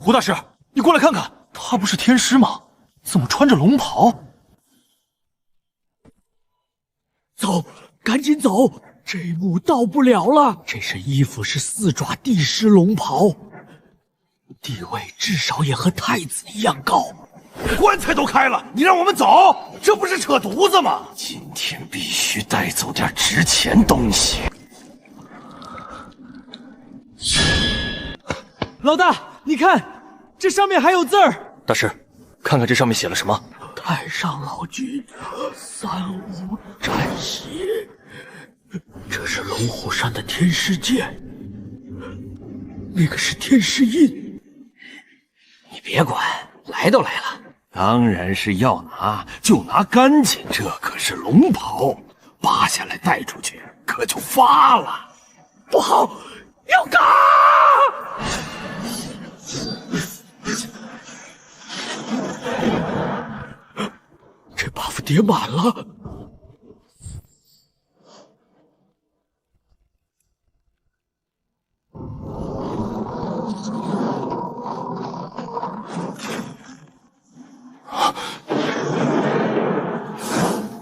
胡大师，你过来看看，他不是天师吗？怎么穿着龙袍？走，赶紧走，这一幕到不了了。这身衣服是4爪帝师龙袍，地位至少也和太子一样高。棺材都开了，你让我们走，这不是扯犊子吗？今天必须带走点值钱东西。老大，你看，这上面还有字儿。大师，看看这上面写了什么？太上老君3无战血，这是龙虎山的天师剑，那个是天师印。你别管，来都来了，当然是要拿就拿干净，这可是龙袍，扒下来带出去可就发了。不好，要嘎！这 buff 叠满了。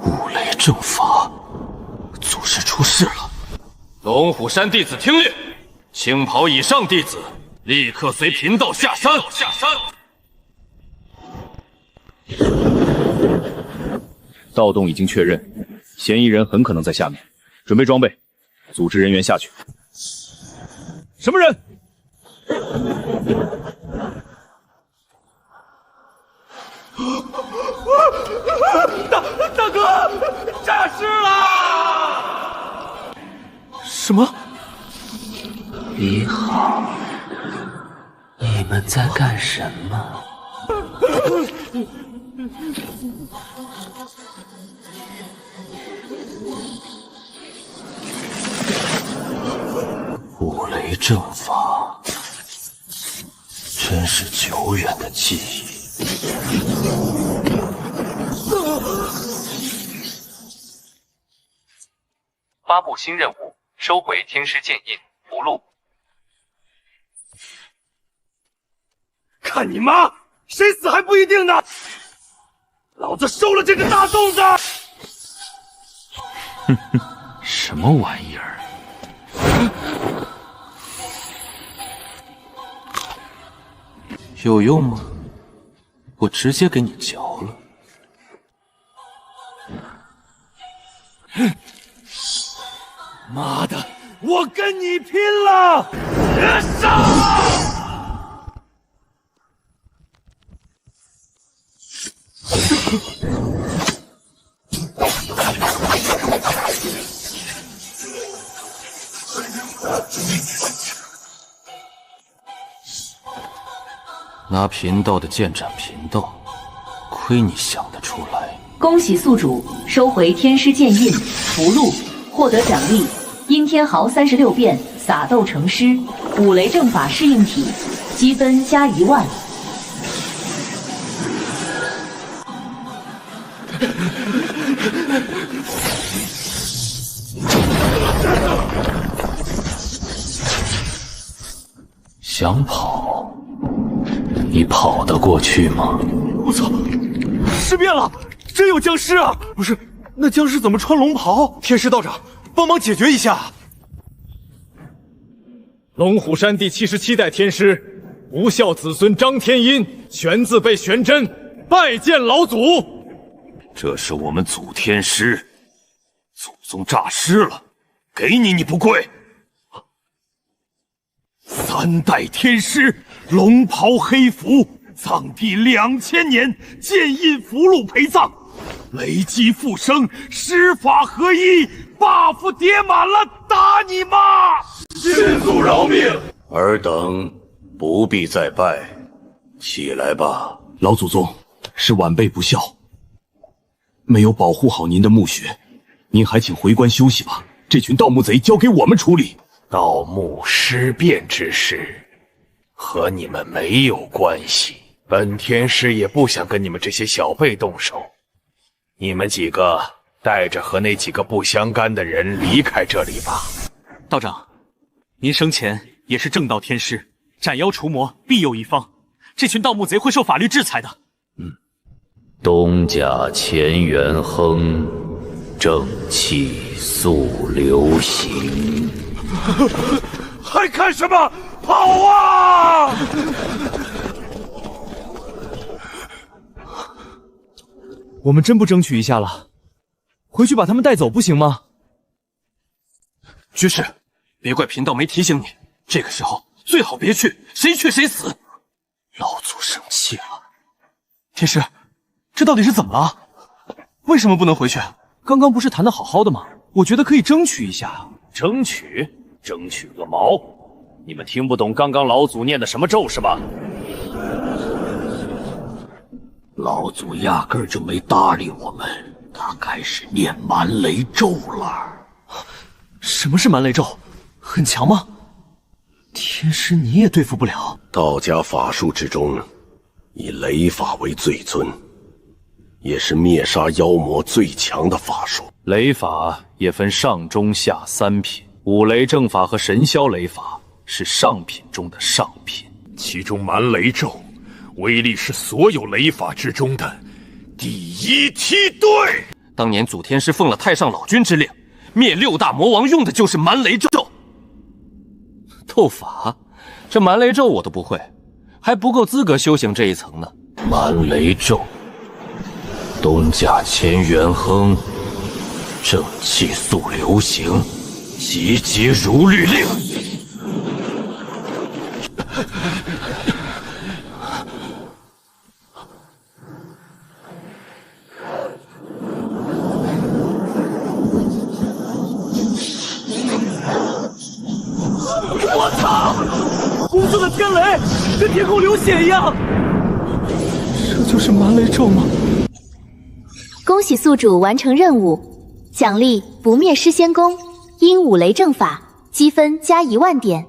五雷正法，祖师出事了。龙虎山弟子听令，青袍以上弟子立刻随贫道下山。盗洞已经确认，嫌疑人很可能在下面，准备装备，组织人员下去。什么人？大哥，诈尸了！什么？你好，你们在干什么？五雷正法，真是久远的记忆。发布新任务，收回天师剑印符箓。看你妈，谁死还不一定呢！老子收了这个大粽子！哼哼，什么玩意儿？有用吗？我直接给你嚼了。妈的，我跟你拼了！上！拿贫道的剑斩贫道，亏你想得出来！恭喜宿主收回天师剑印符箓，获得奖励：阴天豪36变撒豆成师，五雷正法适应体，积分加1万。想跑，你跑得过去吗？我操！尸变了，真有僵尸啊！不是，那僵尸怎么穿龙袍？天师道长，帮忙解决一下。龙虎山第77代天师，无孝子孙张天音，玄字辈玄真，拜见老祖。这是我们祖天师，祖宗诈尸了，给你不跪。3代天师，龙袍黑符，藏地2000年，剑印符箓陪葬，雷击复生，施法合一 ，buff 叠满了，打你妈！师祖饶命！尔等不必再拜，起来吧。老祖宗，是晚辈不孝，没有保护好您的墓穴，您还请回关休息吧。这群盗墓贼交给我们处理。盗墓尸变之事，和你们没有关系。本天师也不想跟你们这些小辈动手。你们几个带着和那几个不相干的人离开这里吧。道长，您生前也是正道天师，斩妖除魔必有一方，这群盗墓贼会受法律制裁的。东甲乾元亨，正气速流行。还看什么？跑啊！我们真不争取一下了？回去把他们带走不行吗？居士，别怪贫道没提醒你，这个时候最好别去，谁去谁死。老祖生气了。天师，这到底是怎么了？为什么不能回去？刚刚不是谈得好好的吗？我觉得可以争取一下。争取个毛！你们听不懂刚刚老祖念的什么咒是吧？老祖压根儿就没搭理我们，他开始念蛮雷咒了。什么是蛮雷咒？很强吗？天师你也对付不了。道家法术之中，以雷法为最尊，也是灭杀妖魔最强的法术。雷法也分上中下三品，五雷正法和神霄雷法是上品中的上品。其中蛮雷咒威力是所有雷法之中的第一梯队。当年祖天师奉了太上老君之令，灭6大魔王用的就是蛮雷咒。斗法，这蛮雷咒我都不会，还不够资格修行这一层呢。蛮雷咒，东甲乾元亨，正气速流行，集结如律令。我操！红色的天雷跟天空流血一样，这就是蛮雷咒吗？恭喜宿主完成任务，奖励不灭失仙功，因五雷正法，积分加1万点。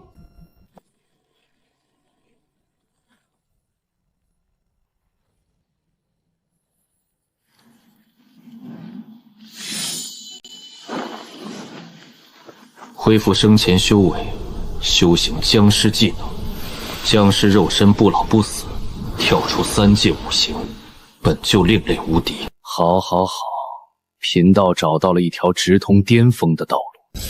恢复生前修为，修行僵尸技能，僵尸肉身不老不死，跳出3界5行，本就另类无敌。好，贫道找到了一条直通巅峰的道路。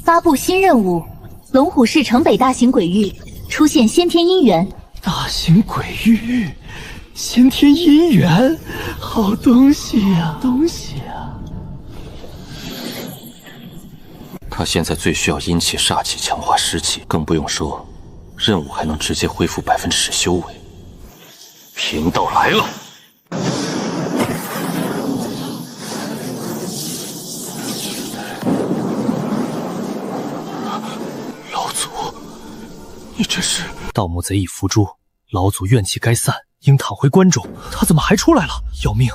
发布新任务：龙虎市城北大型鬼域出现先天姻缘。大型鬼域，先天姻缘，好东西呀，他现在最需要阴气、煞气强化尸气，更不用说任务还能直接恢复10%修为。贫道来了。老祖，你这是？盗墓贼已伏诛，老祖怨气该散，应躺回关中。他怎么还出来了？要命！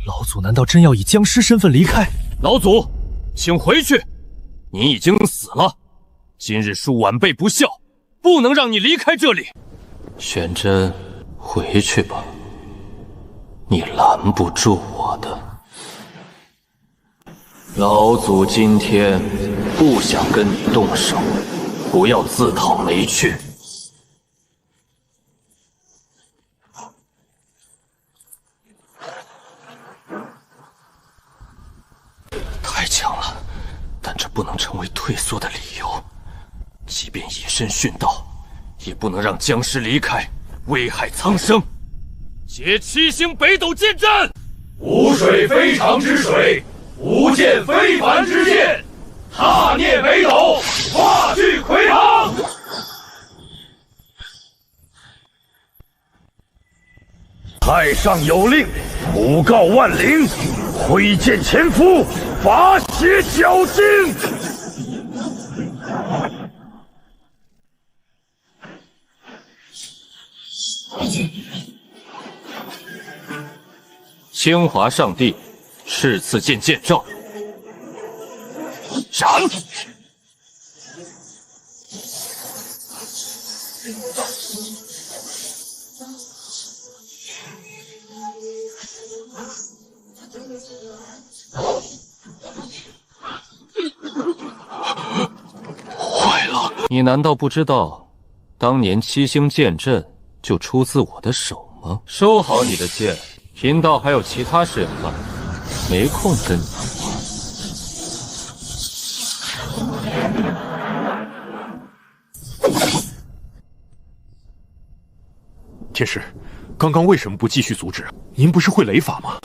老祖难道真要以僵尸身份离开？老祖，请回去。你已经死了，今日恕晚辈不孝，不能让你离开这里。玄真，回去吧，你拦不住我的。老祖今天不想跟你动手，不要自讨没趣。太强了，但这不能成为退缩的理由。即便以身殉道，也不能让僵尸离开，危害苍生。结7星北斗剑阵，无水非常之水，无剑非凡之剑，踏涅北斗，化巨魁昂。太上有令，诬告万灵，挥剑前夫，罚血绞尽。清华上帝赤刺剑剑照，斩！坏了！你难道不知道，当年7星剑阵就出自我的手吗？收好你的剑，贫道还有其他事要办，没空跟你谈话。天师，刚刚为什么不继续阻止？您不是会雷法吗？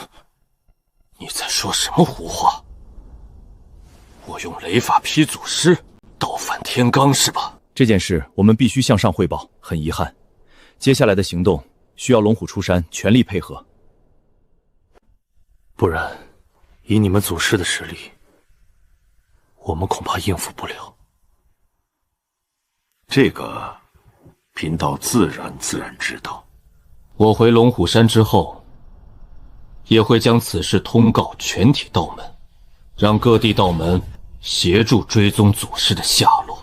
你在说什么胡话？我用雷法劈祖师，倒反天罡是吧？这件事我们必须向上汇报，很遗憾，接下来的行动需要龙虎出山全力配合。不然，以你们祖师的实力，我们恐怕应付不了。这个，贫道自然知道。我回龙虎山之后，也会将此事通告全体道门，让各地道门协助追踪祖师的下落。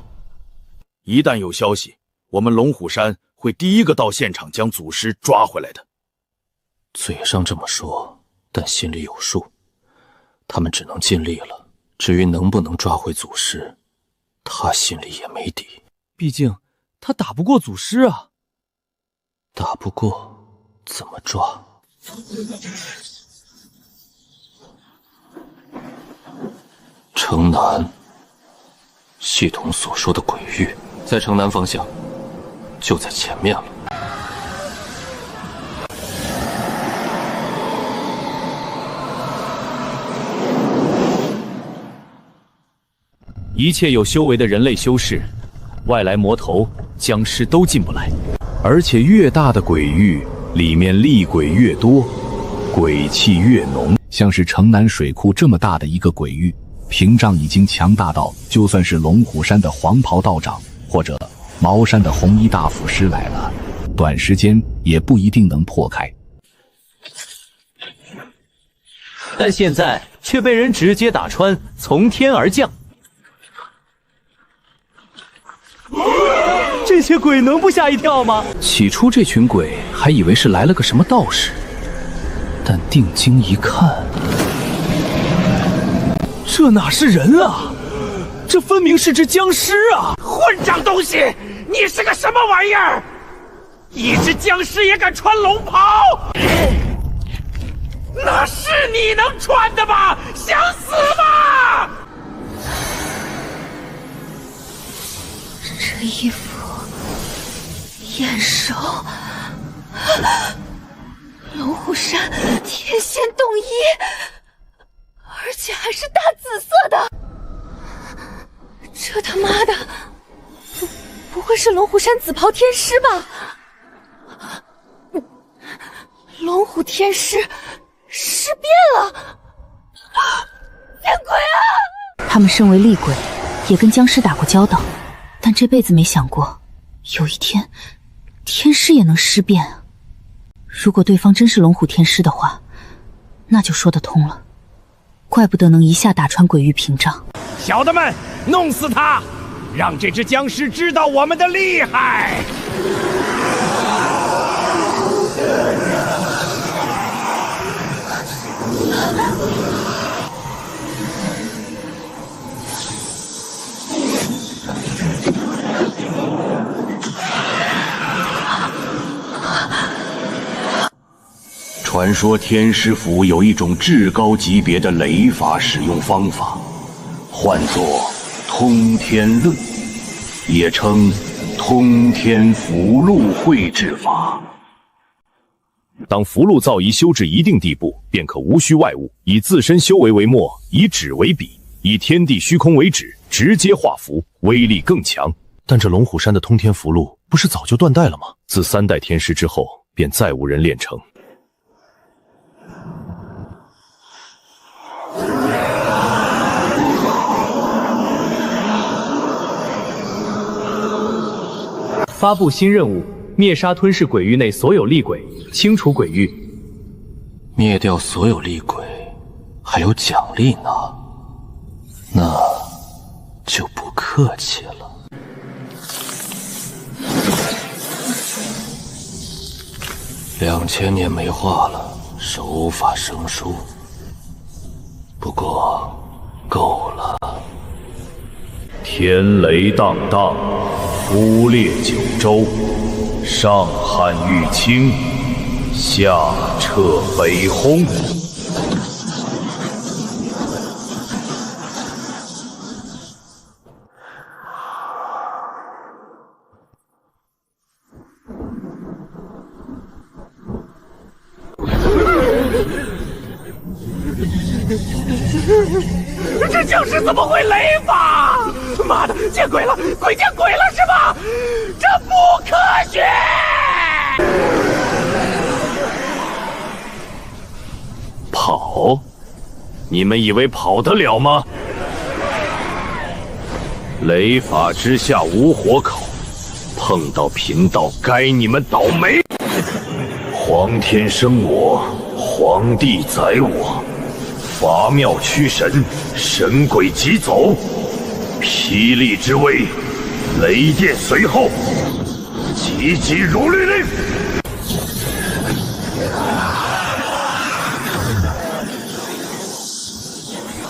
一旦有消息，我们龙虎山会第一个到现场将祖师抓回来的。嘴上这么说，但心里有数。他们只能尽力了，至于能不能抓回祖师，他心里也没底。毕竟他打不过祖师啊。打不过怎么抓？城南，系统所说的鬼域在城南方向，就在前面了。一切有修为的人类修士，外来魔头、僵尸都进不来。而且越大的鬼域，里面厉鬼越多，鬼气越浓。像是城南水库这么大的一个鬼域，屏障已经强大到，就算是龙虎山的黄袍道长或者茅山的红衣大法师来了，短时间也不一定能破开。但现在却被人直接打穿，从天而降。这些鬼能不吓一跳吗？起初这群鬼还以为是来了个什么道士，但定睛一看，这哪是人啊？这分明是只僵尸啊！混账东西，你是个什么玩意儿？一只僵尸也敢穿龙袍？那是你能穿的吗？想死吗？这衣服眼熟，龙虎山天仙洞衣，而且还是大紫色的。这他妈的，不会是龙虎山紫袍天师吧？龙虎天师尸变了！见鬼啊！他们身为厉鬼，也跟僵尸打过交道，但这辈子没想过，有一天天师也能尸变啊！如果对方真是龙虎天师的话，那就说得通了。怪不得能一下打穿鬼域屏障。小的们，弄死他，让这只僵尸知道我们的厉害！传说天师府有一种至高级别的雷法使用方法，唤作通天论，也称通天符箓绘制法。当符箓造贻修至一定地步，便可无需外物，以自身修为为墨，以纸为笔，以天地虚空为纸，直接画符，威力更强。但这龙虎山的通天符箓不是早就断代了吗？自3代天师之后，便再无人炼成。发布新任务：灭杀吞噬鬼域内所有厉鬼，清除鬼域。灭掉所有厉鬼，还有奖励呢，那就不客气了。2000年没画了，手法生疏，不过够了。天雷荡荡，忽裂九州，上撼玉清，下彻北轰。这就是怎么会雷法？妈的，见鬼了！鬼见鬼了是吧？这不科学！跑？你们以为跑得了吗？雷法之下无火口，碰到贫道该你们倒霉！皇天生我，皇帝宰我。法庙驱神，神鬼急走，霹雳之威，雷电随后，急急如律令。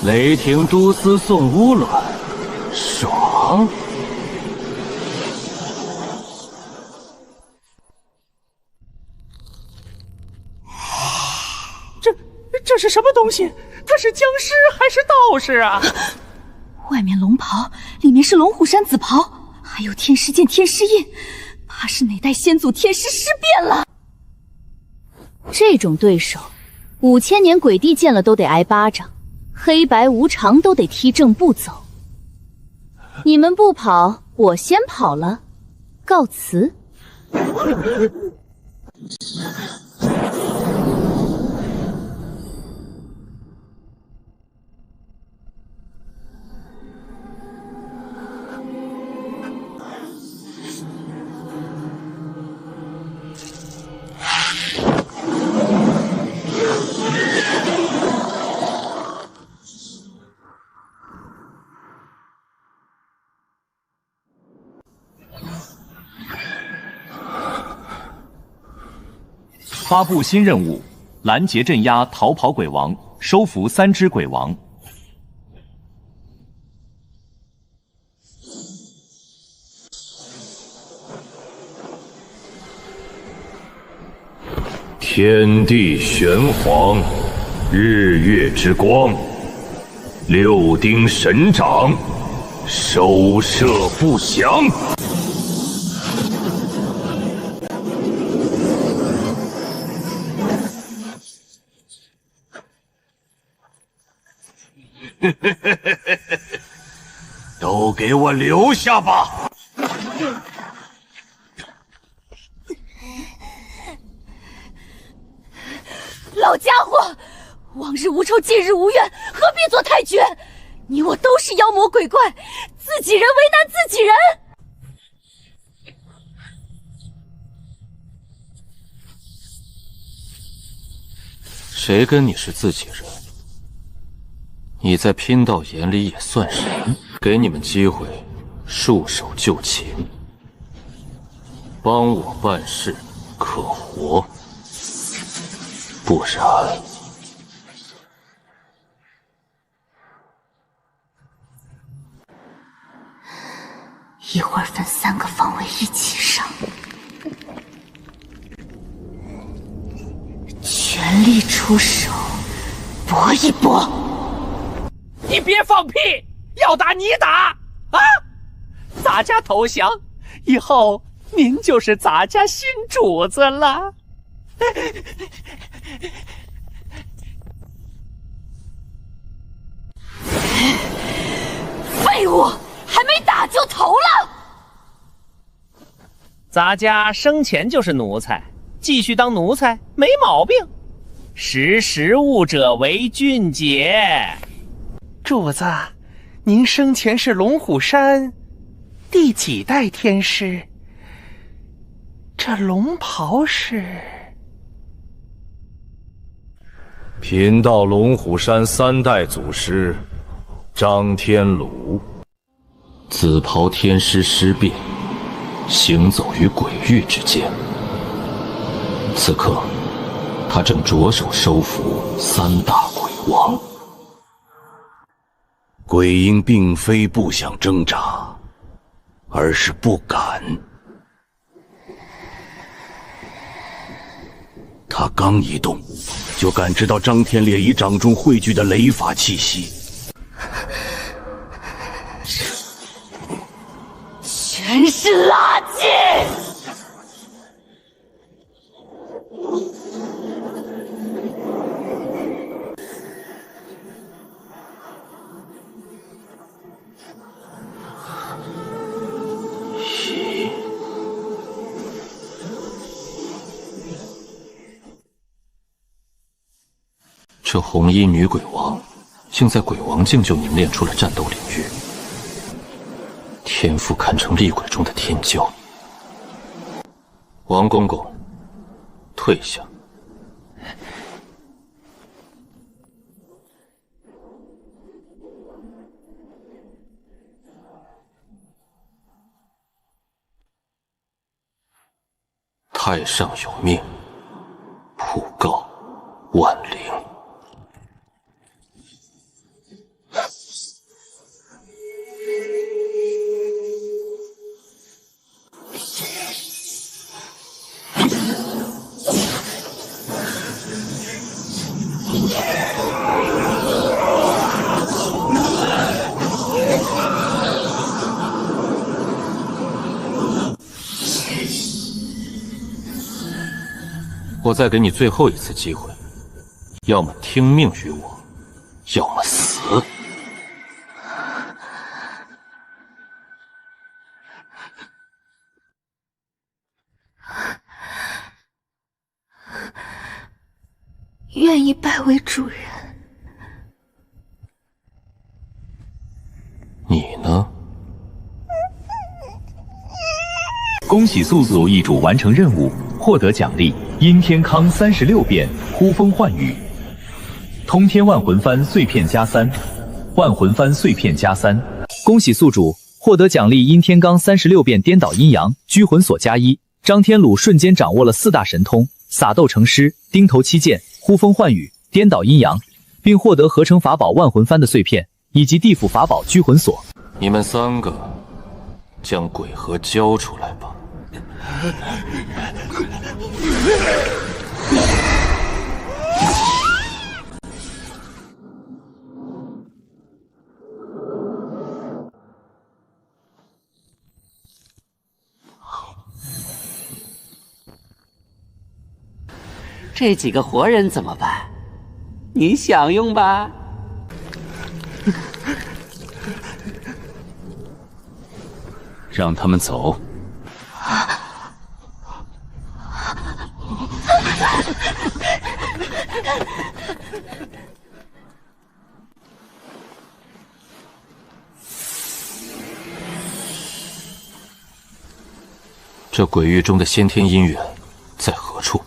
雷霆都司送乌卵，爽！这是什么东西？他是僵尸还是道士啊？外面龙袍，里面是龙虎山紫袍，还有天师剑、天师印，怕是哪代先祖天师尸变了。这种对手，5000年鬼帝见了都得挨巴掌，黑白无常都得踢正步走。你们不跑，我先跑了，告辞。发布新任务：拦截镇压逃跑鬼王，收服3只鬼王。天地玄黄，日月之光，6丁神掌，收摄不降。都给我留下吧！老家伙，往日无仇，近日无怨，何必做太君？你我都是妖魔鬼怪，自己人为难自己人。谁跟你是自己人？你在贫道眼里也算是人。给你们机会，束手就擒，帮我办事可活，不然……一会儿分3个方位一起上，全力出手，搏一搏。你别放屁！要打你打啊！咱家投降，以后您就是咱家新主子了。废物，还没打就投了！咱家生前就是奴才，继续当奴才没毛病。识时务者为俊杰。主子，您生前是龙虎山第几代天师？这龙袍是？贫道龙虎山3代祖师张天鲁。紫袍天师尸变，行走于鬼域之间。此刻，他正着手收服3大鬼王。鬼婴并非不想挣扎，而是不敢。他刚一动，就感知到张天烈仪掌中汇聚的雷法气息。全是垃圾！这红衣女鬼王，竟在鬼王境就凝练出了战斗领域，天赋堪称厉鬼中的天骄。王公公，退下。太上有命，普告万灵。我再给你最后一次机会，要么听命于我，要么死。愿意拜为主人。你呢？恭喜素素一主完成任务，获得奖励阴天糠36变呼风唤雨，通天万魂幡碎片加3，万魂幡碎片加3。恭喜宿主获得奖励阴天罡36变颠倒阴阳拘魂锁加1。张天鲁瞬间掌握了4大神通：撒豆成诗、钉头七剑、呼风唤雨、颠倒阴阳，并获得合成法宝万魂幡的碎片以及地府法宝拘魂锁。你们3个将鬼核交出来吧。这几个活人怎么办？你享用吧。让他们走。这鬼域中的先天姻缘在何处？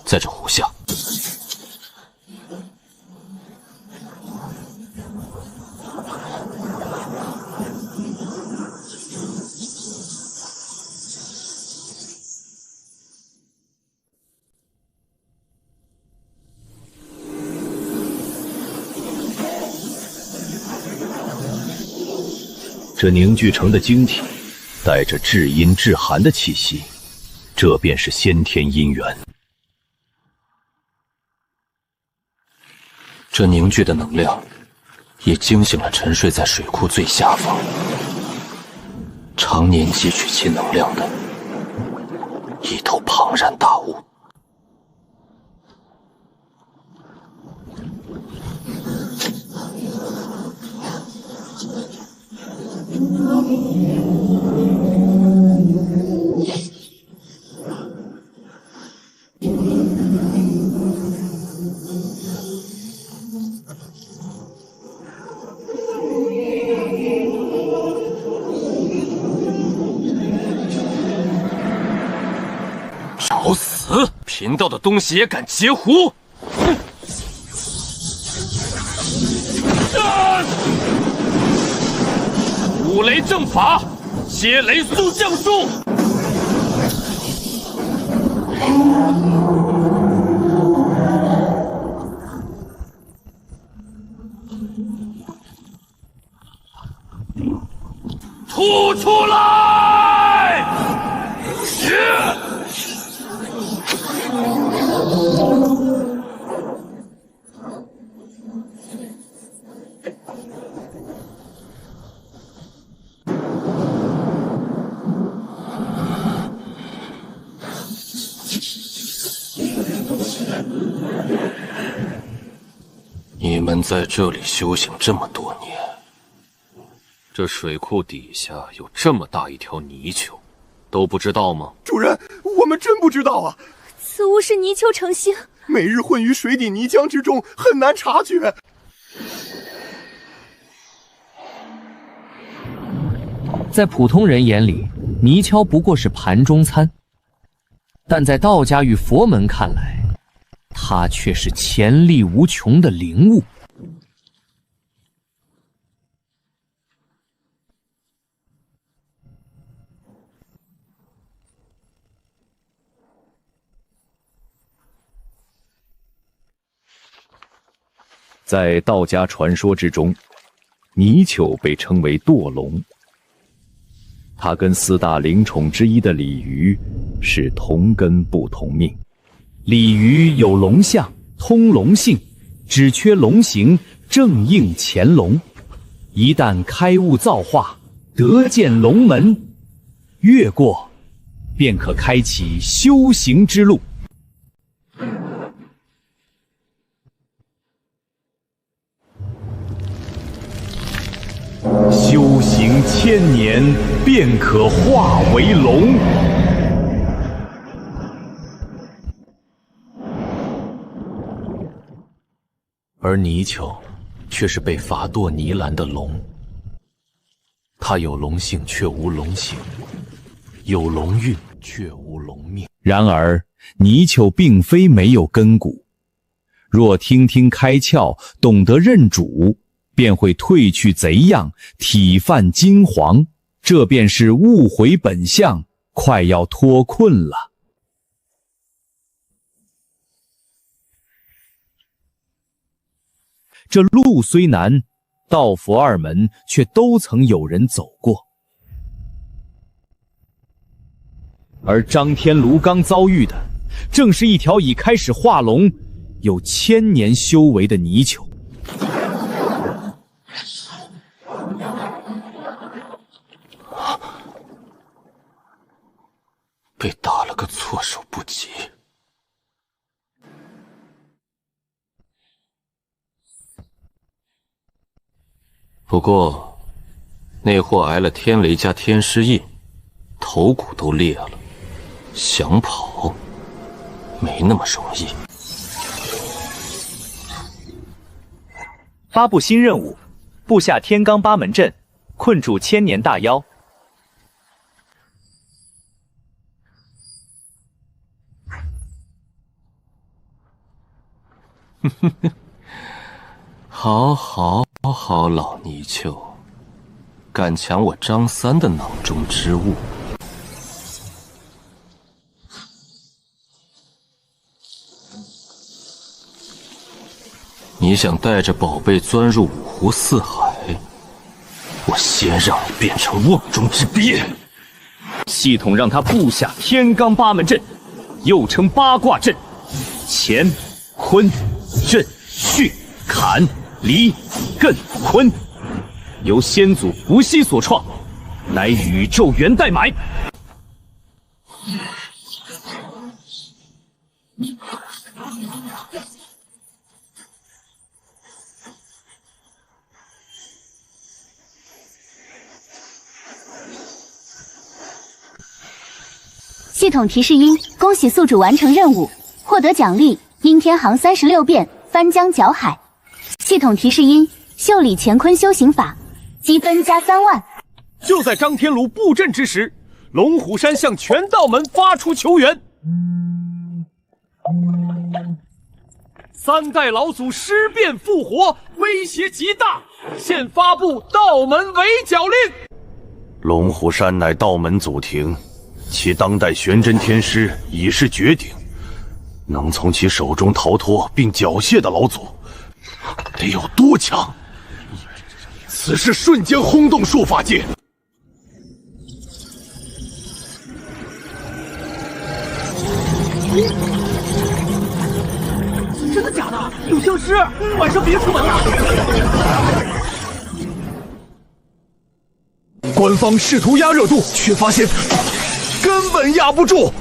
在这湖下。这凝聚成的晶体，带着至阴至寒的气息，这便是先天姻缘。这凝聚的能量，也惊醒了沉睡在水库最下方、常年汲取其能量的一头庞然大物。找死！贫道的东西也敢截胡！五雷正法，接雷速降术。吐出来！们在这里修行这么多年，这水库底下有这么大一条泥鳅，都不知道吗？主人，我们真不知道啊！此物是泥鳅成形，每日混于水底泥浆之中，很难察觉。在普通人眼里，泥鳅不过是盘中餐，但在道家与佛门看来，它却是潜力无穷的灵物。在道家传说之中，泥鳅被称为堕龙。它跟4大灵宠之一的鲤鱼是同根不同命。鲤鱼有龙象，通龙性，只缺龙形，正应乾隆。一旦开悟造化，得见龙门，越过，便可开启修行之路。修行1000年，便可化为龙。而泥鳅却是被罚堕泥蓝的龙，它有龙性却无龙形，有龙运却无龙命。然而，泥鳅并非没有根骨，若听听开窍，懂得认主，便会褪去贼样，体泛金黄，这便是悟回本相，快要脱困了。这路虽难，道佛2门却都曾有人走过。而张天炉刚遭遇的，正是一条已开始化龙、有1000年修为的泥鳅。被打了个措手不及。不过，那货挨了天雷加天师印，头骨都裂了，想跑没那么容易。发布新任务：布下天罡8门阵，困住1000年大妖。好好好，老泥鳅，敢抢我张三的囊中之物！你想带着宝贝钻入五湖四海，我先让你变成瓮中之鳖！系统让他布下天罡8门阵，又称八卦阵，乾、坤、震、巽、坎、离、艮、坤，由先祖伏羲所创，乃宇宙源代买。系统提示音：恭喜宿主完成任务，获得奖励：阴天行36遍，翻江搅海。系统提示音：袖里乾坤修行法，积分加3万。就在张天炉布阵之时，龙虎山向全道门发出求援。3代老祖尸变复活，威胁极大，现发布道门围剿令。龙虎山乃道门祖庭，其当代玄真天师已是绝顶，能从其手中逃脱并缴械的老祖，得有多强？此事瞬间轰动术法界。真的假的？有僵尸！晚上别出门了。官方试图压热度，却发现根本压不住。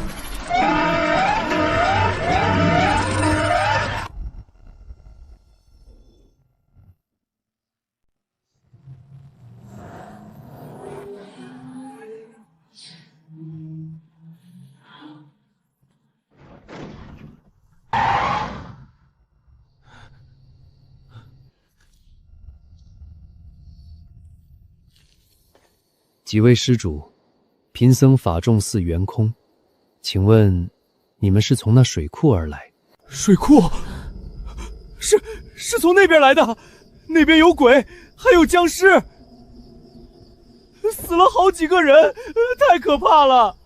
几位施主，贫僧法众寺圆空，请问你们是从那水库而来？水库？是从那边来的，那边有鬼，还有僵尸，死了好几个人，太可怕了。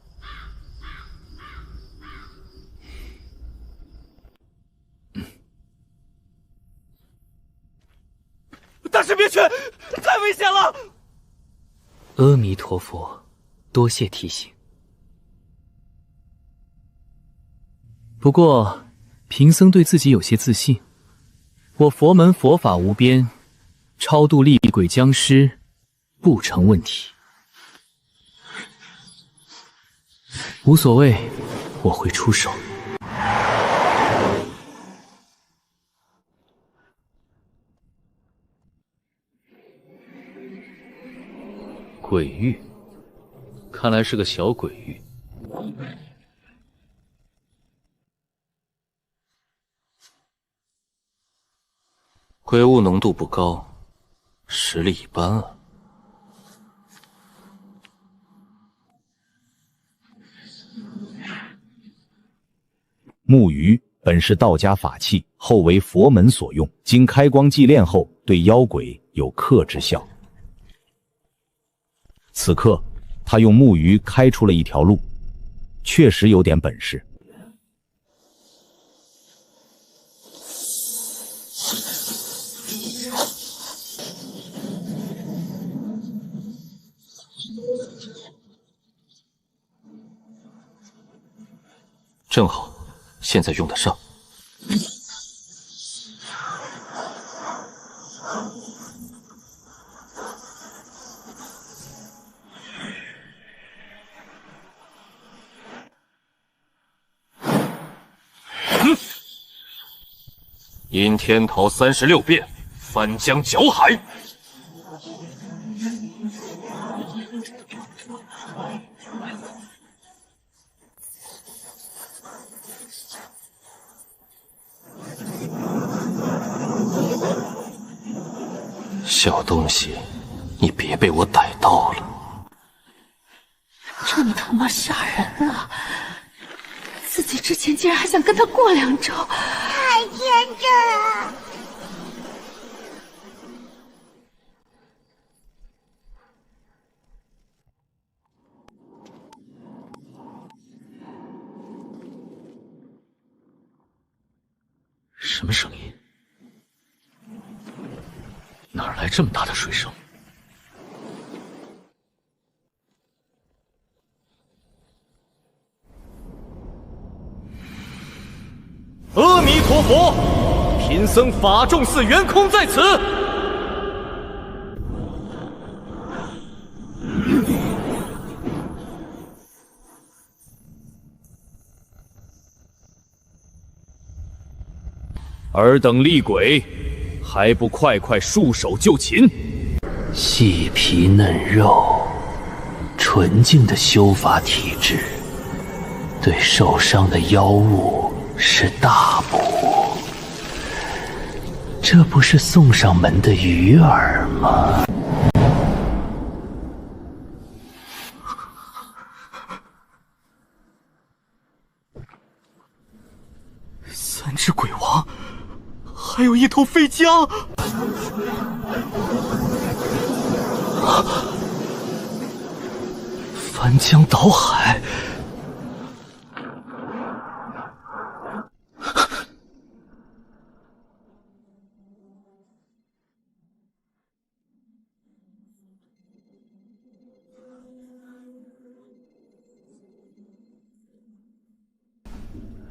大师别去，太危险了。阿弥陀佛，多谢提醒。不过，贫僧对自己有些自信，我佛门佛法无边，超度厉鬼僵尸不成问题。无所谓，我会出手。鬼域，看来是个小鬼域。鬼物浓度不高，实力一般啊。木鱼本是道家法器，后为佛门所用，经开光祭炼后，对妖鬼有克制效。此刻，他用木鱼开出了一条路，确实有点本事。正好，现在用得上。阴天桃36变，翻江搅海。小东西，你别被我逮到了！真他妈吓人啊！自己之前竟然还想跟他过2招，太天真了。什么声音？哪来这么大的水声？阿弥陀佛，贫僧法众寺圆空在此。尔等厉鬼，还不快快束手就擒！细皮嫩肉，纯净的修法体质，对受伤的妖物是大补。这不是送上门的鱼儿吗？3只鬼王，还有1头飞江。翻江倒海。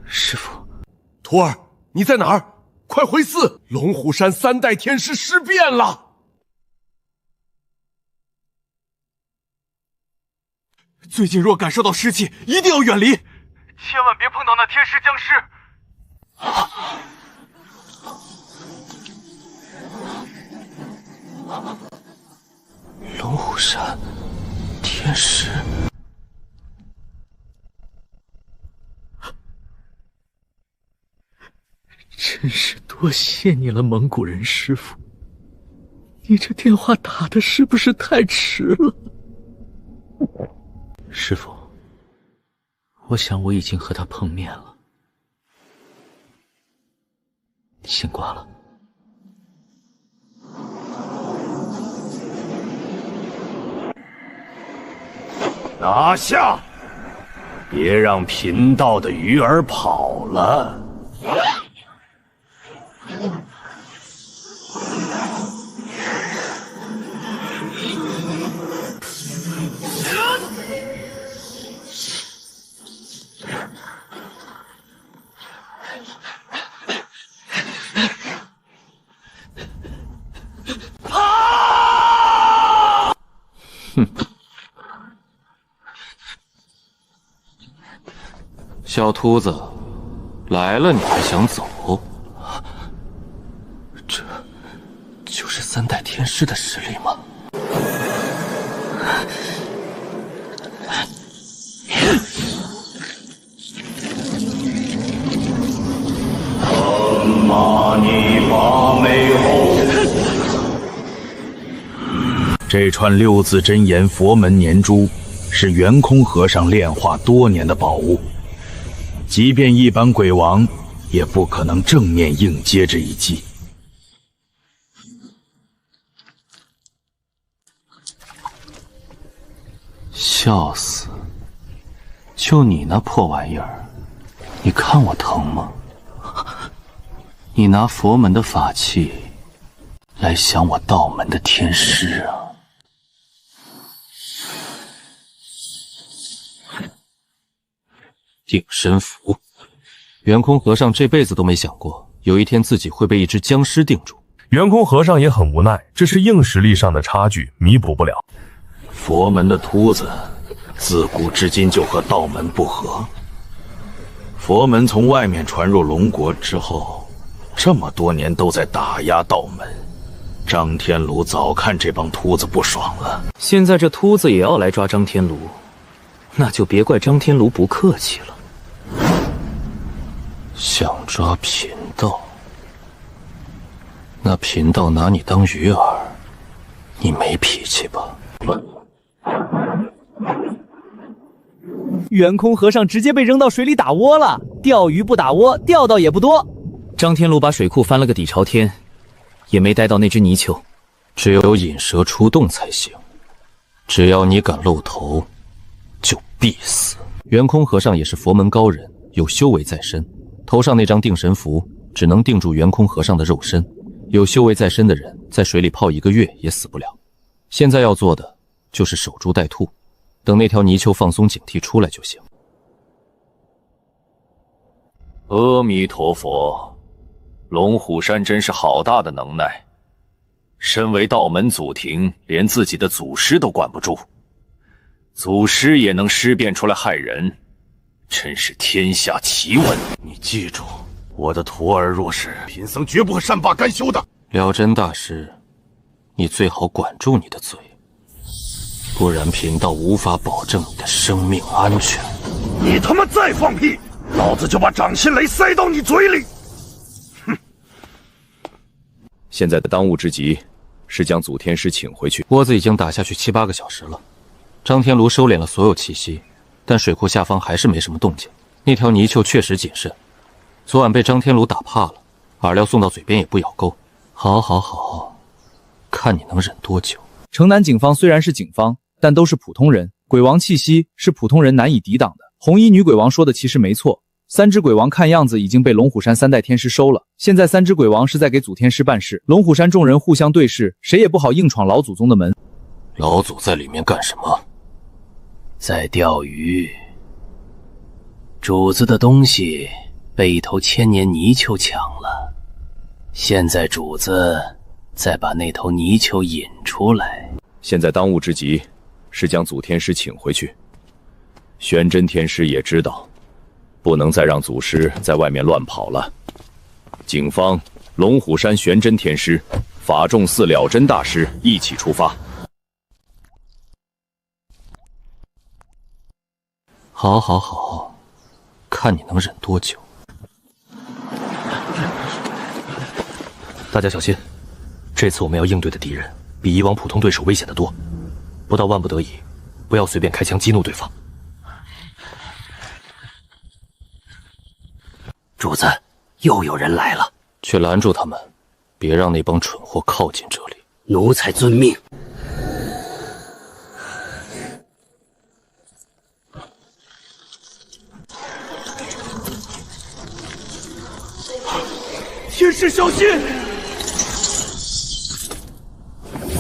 师父，徒儿，你在哪儿？快回寺！龙虎山3代天师尸变了。最近若感受到尸气，一定要远离，千万别碰到那天师僵尸。龙虎山天师，真是多谢你了，蒙古人师傅。你这电话打的是不是太迟了？师父，我想我已经和他碰面了。先挂了。拿下！别让贫道的鱼儿跑了。哼！小秃子，来了你还想走？这就是三代天师的实力吗？玛尼巴美后。这串六字真言佛门年珠是圆空和尚炼化多年的宝物，即便一般鬼王也不可能正面应接这一击。笑死！就你那破玩意儿，你看我疼吗？你拿佛门的法器来降我道门的天师啊！定身符，圆空和尚这辈子都没想过，有一天自己会被一只僵尸定住。圆空和尚也很无奈，这是硬实力上的差距，弥补不了。佛门的秃子，自古至今就和道门不和。佛门从外面传入龙国之后，这么多年都在打压道门。张天炉早看这帮秃子不爽了，现在这秃子也要来抓张天炉，那就别怪张天炉不客气了。想抓贫道？那贫道拿你当鱼饵，你没脾气吧？圆空和尚直接被扔到水里打窝了，钓鱼不打窝，钓到也不多。张天炉把水库翻了个底朝天，也没逮到那只泥鳅。只有引蛇出洞才行，只要你敢露头，就必死。圆空和尚也是佛门高人，有修为在身，头上那张定神符只能定住圆空和尚的肉身，有修为在身的人在水里泡1个月也死不了。现在要做的就是守株待兔，等那条泥鳅放松警惕出来就行。阿弥陀佛，龙虎山真是好大的能耐，身为道门祖庭，连自己的祖师都管不住，祖师也能尸变出来害人，真是天下奇闻。你记住，我的徒儿若是贫僧绝不会善罢甘休的。了真大师，你最好管住你的嘴，不然贫道无法保证你的生命安全。你他妈再放屁，老子就把掌心雷塞到你嘴里！哼！现在的当务之急是将祖天师请回去。窝子已经打下去7、8个小时了，张天炉收敛了所有气息，但水库下方还是没什么动静。那条泥鳅确实谨慎，昨晚被张天炉打怕了，饵料送到嘴边也不咬钩。好，好，好，看你能忍多久。城南警方虽然是警方，但都是普通人，鬼王气息是普通人难以抵挡的。红衣女鬼王说的其实没错，3只鬼王看样子已经被龙虎山3代天师收了，现在3只鬼王是在给祖天师办事。龙虎山众人互相对视，谁也不好硬闯老祖宗的门。老祖在里面干什么？在钓鱼。主子的东西被一头千年泥鳅抢了，现在主子再把那头泥鳅引出来。现在当务之急是将祖天师请回去。玄真天师也知道，不能再让祖师在外面乱跑了。警方、龙虎山玄真天师、法众寺了真大师一起出发。好，好，好，看你能忍多久。大家小心，这次我们要应对的敌人比以往普通对手危险得多，不到万不得已，不要随便开枪激怒对方。主子，又有人来了，去拦住他们，别让那帮蠢货靠近这里。奴才遵命。天师小心！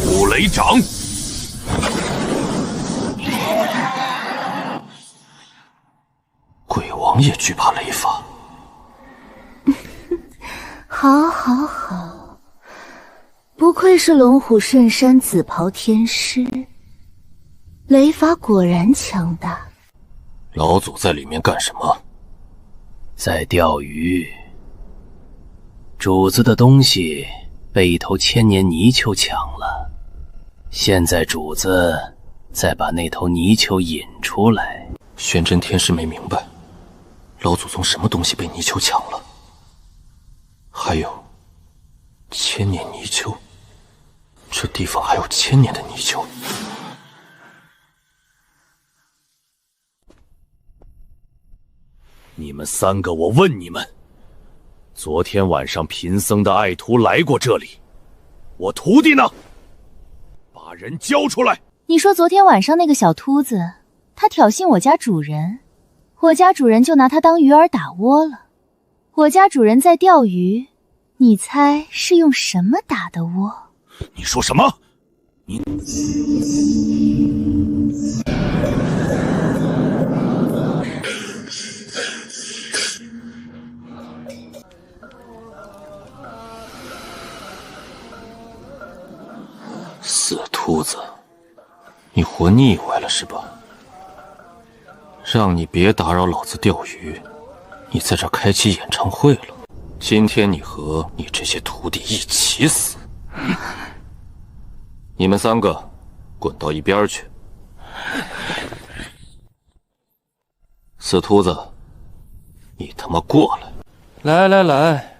五雷掌！鬼王也惧怕雷法。好，好，好，不愧是龙虎圣山紫袍天师，雷法果然强大。老祖在里面干什么？在钓鱼。主子的东西被一头千年泥鳅抢了，现在主子再把那头泥鳅引出来。玄真天师没明白，老祖宗什么东西被泥鳅抢了？还有千年泥鳅，这地方还有千年的泥鳅。你们三个，我问你们，昨天晚上贫僧的爱徒来过这里，我徒弟呢？把人交出来！你说昨天晚上那个小秃子，他挑衅我家主人，我家主人就拿他当鱼饵打窝了。我家主人在钓鱼，你猜是用什么打的窝？你说什么？你死秃子，你活腻歪了是吧？让你别打扰老子钓鱼，你在这开起演唱会了。今天你和你这些徒弟一起死。你们三个滚到一边去。死秃子，你他妈过来！来来来，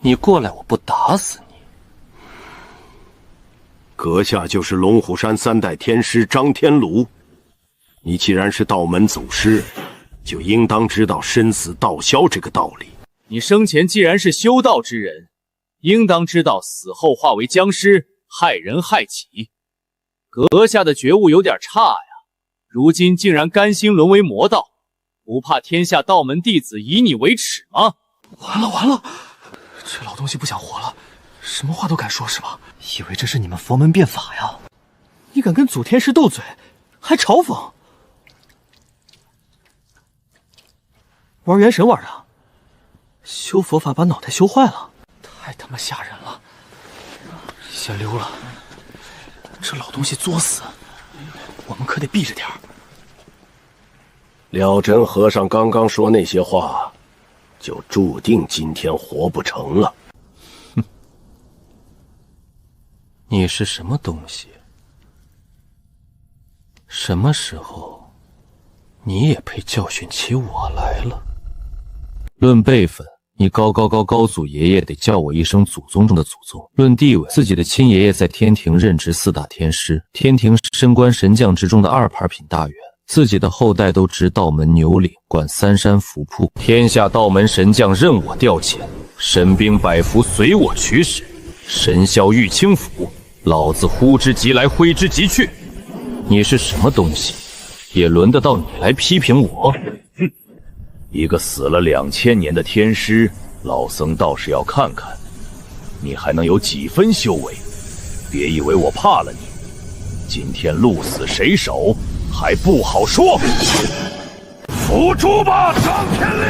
你过来，我不打死你。阁下就是龙虎山三代天师张天炉，你既然是道门祖师，就应当知道生死道消这个道理。你生前既然是修道之人，应当知道死后化为僵尸，害人害己。阁下的觉悟有点差呀，如今竟然甘心沦为魔道，不怕天下道门弟子以你为耻吗？完了完了，这老东西不想活了，什么话都敢说是吧？以为这是你们佛门变法呀？你敢跟祖天师斗嘴，还嘲讽？玩元神玩的，修佛法把脑袋修坏了，太他妈吓人了！先溜了，这老东西作死，我们可得避着点儿。了真和尚刚刚说那些话，就注定今天活不成了。哼，你是什么东西？什么时候你也配教训起我来了？论辈分，你高祖爷爷得叫我一声祖宗中的祖宗。论地位，自己的亲爷爷在天庭任职4大天师，天庭升官神将之中的2牌品大员，自己的后代都值道门牛领，管3山福铺。天下道门神将任我调遣，神兵百服随我驱使，神霄玉清府，老子呼之即来，挥之即去。你是什么东西，也轮得到你来批评我？哼，一个死了2000年的天师，老僧倒是要看看你还能有几分修为。别以为我怕了你，今天鹿死谁手还不好说。伏诛吧，张天力！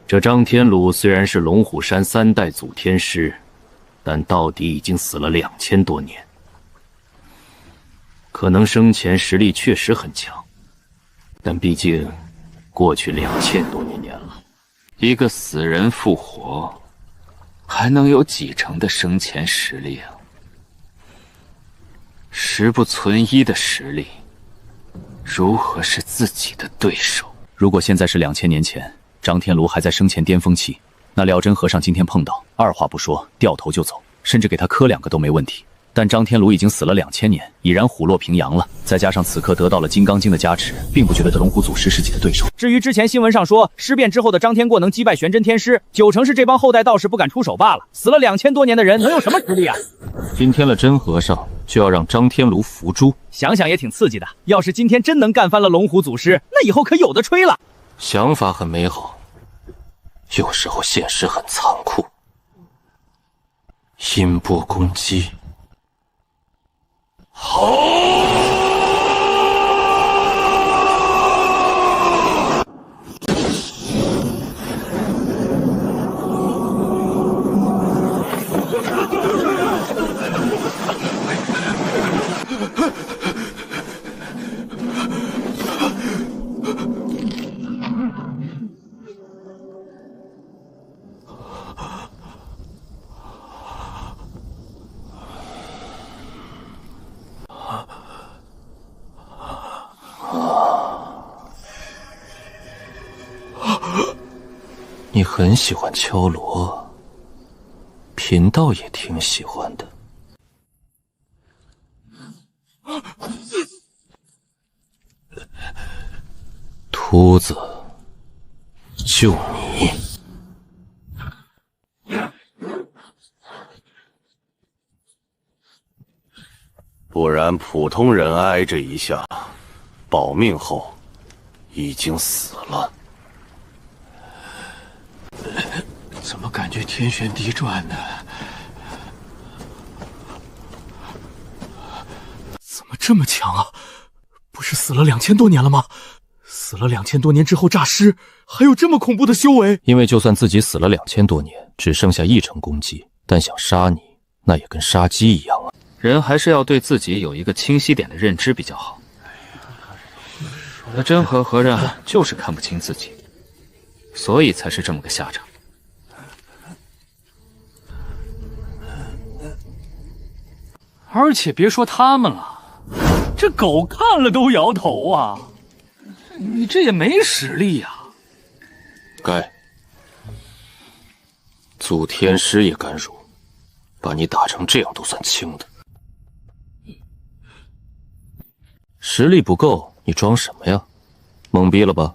这张天鲁虽然是龙虎山3代祖天师，但到底已经死了2000多年。可能生前实力确实很强，但毕竟过去2000多年了，一个死人复活，还能有几成的生前实力啊？10不存1的实力，如何是自己的对手？如果现在是2000年前，张天炉还在生前巅峰期，那廖真和尚今天碰到，二话不说掉头就走，甚至给他磕2个都没问题。但张天炉已经死了2000年，已然虎落平阳了，再加上此刻得到了金刚经的加持，并不觉得龙虎祖师是自己的对手。至于之前新闻上说尸变之后的张天过能击败玄真天师，9成是这帮后代道士不敢出手罢了。死了2000多年的人能有什么实力啊？今天了真和尚，就要让张天炉伏诛。想想也挺刺激的。要是今天真能干翻了龙虎祖师，那以后可有的吹了。想法很美好，有时候现实很残酷。音波攻击。好！你很喜欢敲锣，贫道也挺喜欢的。秃子，就你。不然普通人挨这一下，保命后已经死了。怎么感觉天旋地转呢？怎么这么强啊？不是死了2000多年了吗？死了2000多年之后诈尸，还有这么恐怖的修为？因为就算自己死了2000多年，只剩下1成功绩，但想杀你，那也跟杀鸡一样啊。人还是要对自己有一个清晰点的认知比较好。那真和和尚就是看不清自己，所以才是这么个下场。而且别说他们了，这狗看了都摇头啊！你这也没实力呀。该，祖天师也敢辱，把你打成这样都算轻的。实力不够，你装什么呀？懵逼了吧？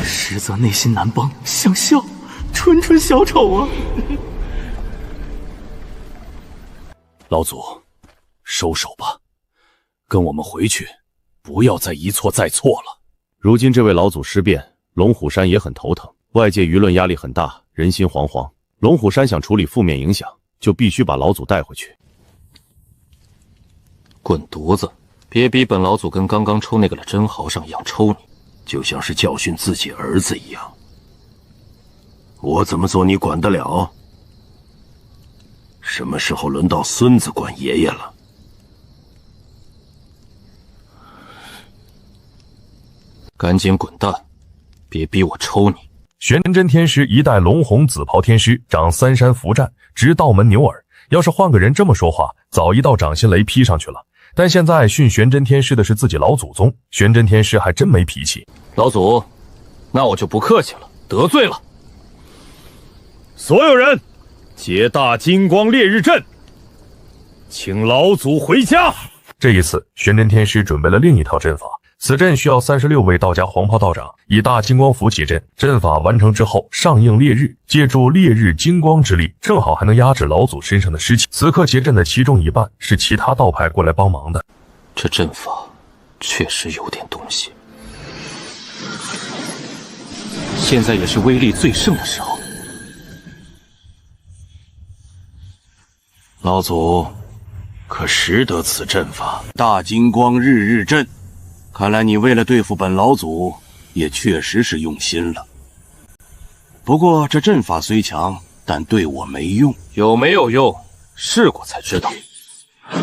实则内心难帮，想笑，纯纯小丑啊！老祖，收手吧，跟我们回去，不要再一错再错了。如今这位老祖尸变，龙虎山也很头疼，外界舆论压力很大，人心惶惶。龙虎山想处理负面影响，就必须把老祖带回去。滚犊子！别逼本老祖跟刚刚抽那个了真豪上一样抽你，就像是教训自己儿子一样。我怎么做你管得了？什么时候轮到孙子管爷爷了？赶紧滚蛋！别逼我抽你！玄真天师一代龙红紫袍天师，掌三山符战，执道门牛耳。要是换个人这么说话，早一道掌心雷劈上去了。但现在训玄真天师的是自己老祖宗，玄真天师还真没脾气。老祖，那我就不客气了，得罪了。所有人，结大金光烈日阵，请老祖回家。这一次，玄真天师准备了另一套阵法。此阵需要36位道家黄袍道长以大金光符起阵，阵法完成之后上映烈日，借助烈日金光之力，正好还能压制老祖身上的尸气。此刻结阵的其中一半是其他道派过来帮忙的。这阵法确实有点东西，现在也是威力最盛的时候。老祖可识得此阵法？大金光日日阵。看来你为了对付本老祖，也确实是用心了。不过这阵法虽强，但对我没用。有没有用，试过才知道。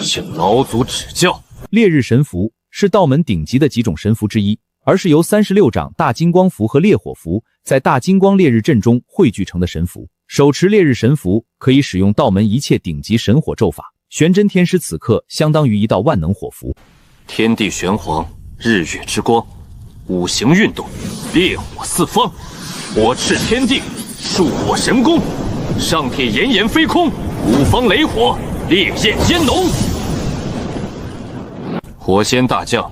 请老祖指教。烈日神符是道门顶级的几种神符之一，而是由36掌大金光符和烈火符在大金光烈日阵中汇聚成的神符。手持烈日神符，可以使用道门一切顶级神火咒法。玄真天师此刻相当于一道万能火符。天地玄黄，日月之光，五行运动，烈火四方，火炽天地，数火神功，上天炎炎飞空，五方雷火，烈焰烟浓。火仙大将，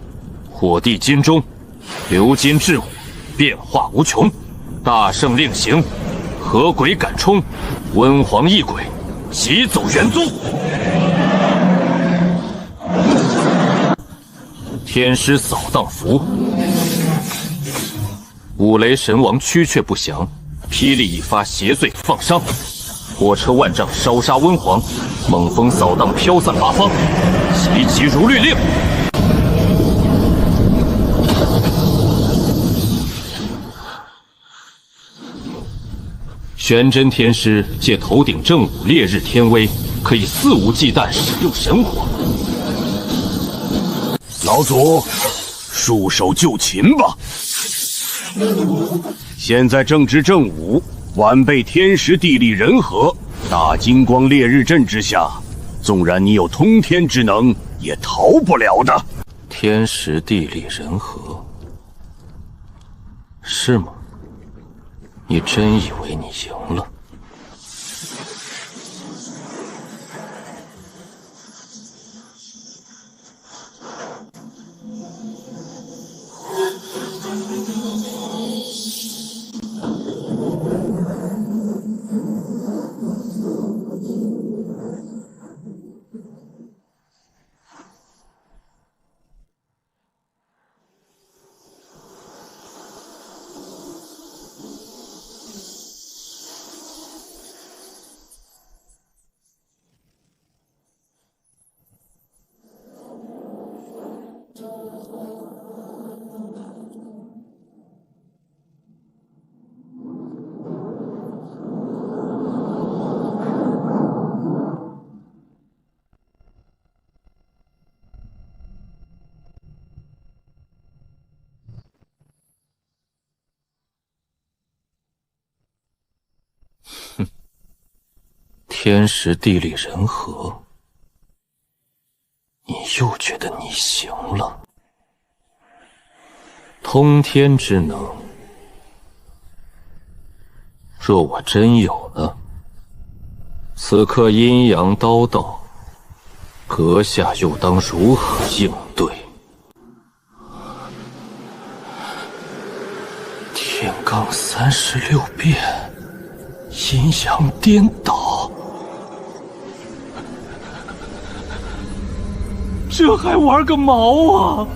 火地金钟，流金至武，变化无穷。大圣令行，合鬼赶冲，温黄异鬼，急走元宗。天师扫荡符，五雷神王屈却不降，霹雳一发邪罪放伤，火车万丈烧杀温黄，猛风扫荡飘散八方，袭击如律令。玄真天师借头顶正午烈日天威，可以肆无忌惮使用神火。老祖，束手就擒吧！现在正值正午，晚辈天时地利人和，大金光烈日阵之下，纵然你有通天之能，也逃不了的。天时地利人和，是吗？你真以为你赢了？天时地利人和，你又觉得你行了？通天之能，若我真有呢？此刻阴阳刀斗，阁下又当如何应对？天罡36变，阴阳颠倒。这还玩个毛啊！